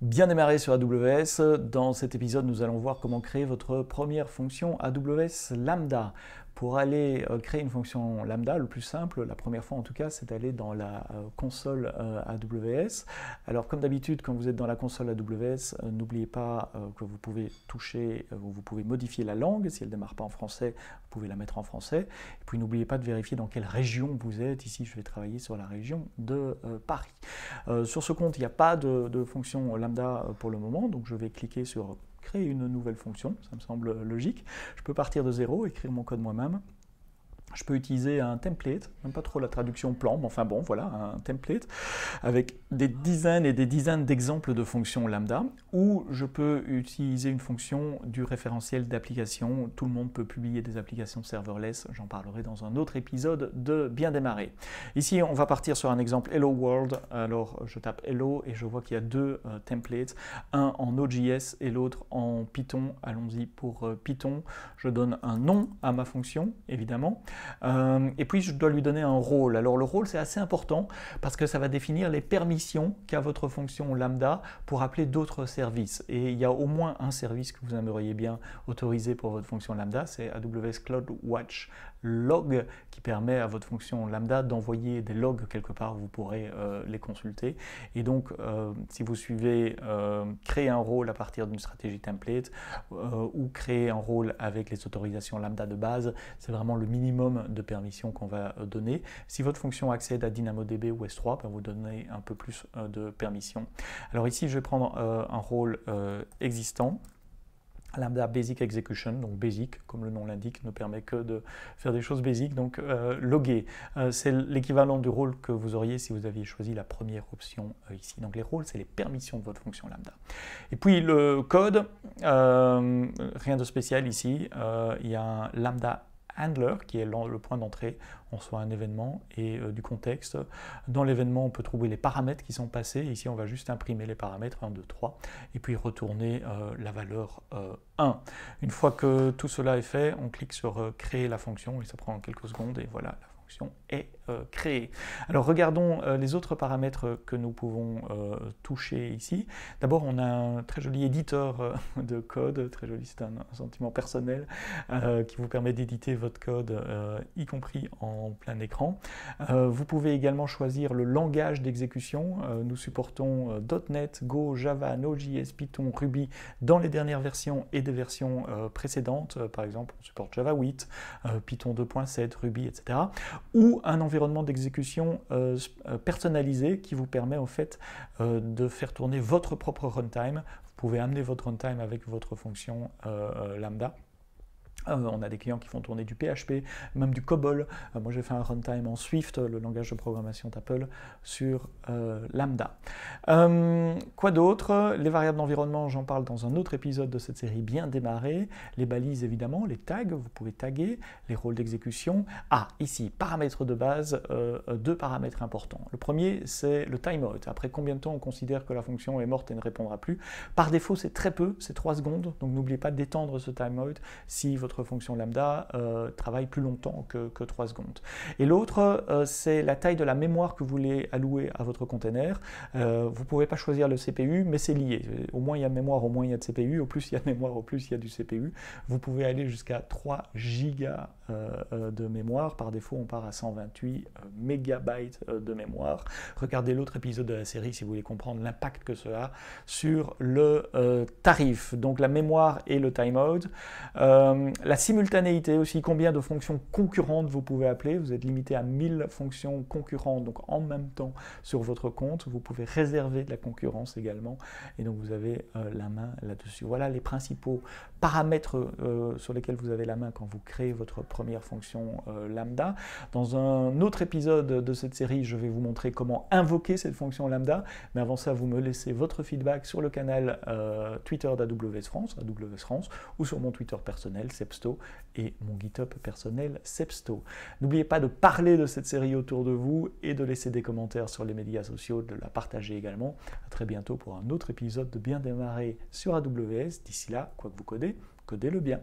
Bien démarré sur AWS. Dans cet épisode, nous allons voir comment créer votre première fonction AWS Lambda. Pour aller créer une fonction Lambda, le plus simple, la première fois en tout cas, c'est d'aller dans la console AWS. Alors comme d'habitude, quand vous êtes dans la console AWS, n'oubliez pas que vous pouvez toucher, vous pouvez modifier la langue. Si elle ne démarre pas en français, vous pouvez la mettre en français. Et puis n'oubliez pas de vérifier dans quelle région vous êtes. Ici, je vais travailler sur la région de Paris. Sur ce compte, il n'y a pas de fonction Lambda pour le moment, donc je vais cliquer sur créer une nouvelle fonction, ça me semble logique. Je peux partir de zéro, écrire mon code moi-même. Je peux utiliser un template, même pas trop la traduction plan, mais enfin bon, voilà, un template avec des dizaines et des dizaines d'exemples de fonctions lambda, ou je peux utiliser une fonction du référentiel d'application. Tout le monde peut publier des applications serverless, j'en parlerai dans un autre épisode de Bien démarrer. Ici, on va partir sur un exemple Hello World. Alors, je tape Hello et je vois qu'il y a deux templates, un en Node.js et l'autre en Python. Allons-y pour Python. Je donne un nom à ma fonction, évidemment. Et puis je dois lui donner un rôle. Alors le rôle c'est assez important parce que ça va définir les permissions qu'a votre fonction lambda pour appeler d'autres services. Et il y a au moins un service que vous aimeriez bien autoriser pour votre fonction lambda, c'est AWS CloudWatch Log qui permet à votre fonction lambda d'envoyer des logs quelque part où vous pourrez les consulter. Et donc si vous suivez créer un rôle à partir d'une stratégie template ou créer un rôle avec les autorisations lambda de base, c'est vraiment le minimum de permissions qu'on va donner. Si votre fonction accède à DynamoDB ou S3, vous donnez un peu plus de permissions. Alors ici, je vais prendre un rôle existant. Lambda Basic Execution, donc basic, comme le nom l'indique, ne permet que de faire des choses basiques, donc loguer. C'est l'équivalent du rôle que vous auriez si vous aviez choisi la première option ici. Donc les rôles, c'est les permissions de votre fonction lambda. Et puis le code, rien de spécial ici, il y a un lambda handler qui est le point d'entrée, on reçoit un événement et du contexte. Dans l'événement, on peut trouver les paramètres qui sont passés. Ici, on va juste imprimer les paramètres 1, 2, 3 et puis retourner la valeur 1. Une fois que tout cela est fait, on clique sur créer la fonction et ça prend quelques secondes et voilà, la fonction est créée. Alors regardons les autres paramètres que nous pouvons toucher ici. D'abord, on a un très joli éditeur de code, très joli, c'est un sentiment personnel qui vous permet d'éditer votre code, y compris en plein écran. Vous pouvez également choisir le langage d'exécution. Nous supportons .NET, Go, Java, Node.js, Python, Ruby dans les dernières versions et des versions précédentes. Par exemple, on supporte Java 8, Python 2.7, Ruby, etc. Ou un environnement d'exécution personnalisé qui vous permet en fait de faire tourner votre propre runtime. Vous pouvez amener votre runtime avec votre fonction lambda. On a des clients qui font tourner du PHP, même du COBOL. Moi, j'ai fait un runtime en Swift, le langage de programmation d'Apple, sur Lambda. Quoi d'autre? Les variables d'environnement, j'en parle dans un autre épisode de cette série Bien démarré. Les balises, évidemment, les tags, vous pouvez taguer, les rôles d'exécution. Ah, ici, paramètres de base, deux paramètres importants. Le premier, c'est le timeout. Après combien de temps on considère que la fonction est morte et ne répondra plus? Par défaut, c'est très peu, c'est 3 secondes. Donc n'oubliez pas d'étendre ce timeout si votre fonction lambda travaille plus longtemps que 3 secondes. Et l'autre, c'est la taille de la mémoire que vous voulez allouer à votre container. Vous ne pouvez pas choisir le CPU, mais c'est lié. Au moins il y a de mémoire, au moins il y a de CPU. Au plus il y a de mémoire, au plus il y a du CPU. Vous pouvez aller jusqu'à 3 gigas de mémoire. Par défaut, on part à 128 mégabytes de mémoire. Regardez l'autre épisode de la série si vous voulez comprendre l'impact que cela a sur le tarif. Donc la mémoire et le timeout. La simultanéité aussi, combien de fonctions concurrentes vous pouvez appeler. Vous êtes limité à 1000 fonctions concurrentes, donc en même temps sur votre compte. Vous pouvez réserver de la concurrence également, et donc vous avez la main là-dessus. Voilà les principaux paramètres sur lesquels vous avez la main quand vous créez votre première fonction lambda. Dans un autre épisode de cette série, je vais vous montrer comment invoquer cette fonction lambda, mais avant ça, vous me laissez votre feedback sur le canal Twitter d'AWS France, AWS France, ou sur mon Twitter personnel, Sepsto, et mon GitHub personnel, Sepsto. N'oubliez pas de parler de cette série autour de vous et de laisser des commentaires sur les médias sociaux, de la partager également. À très bientôt pour un autre épisode de Bien démarrer sur AWS. D'ici là, quoi que vous codez, codez-le bien.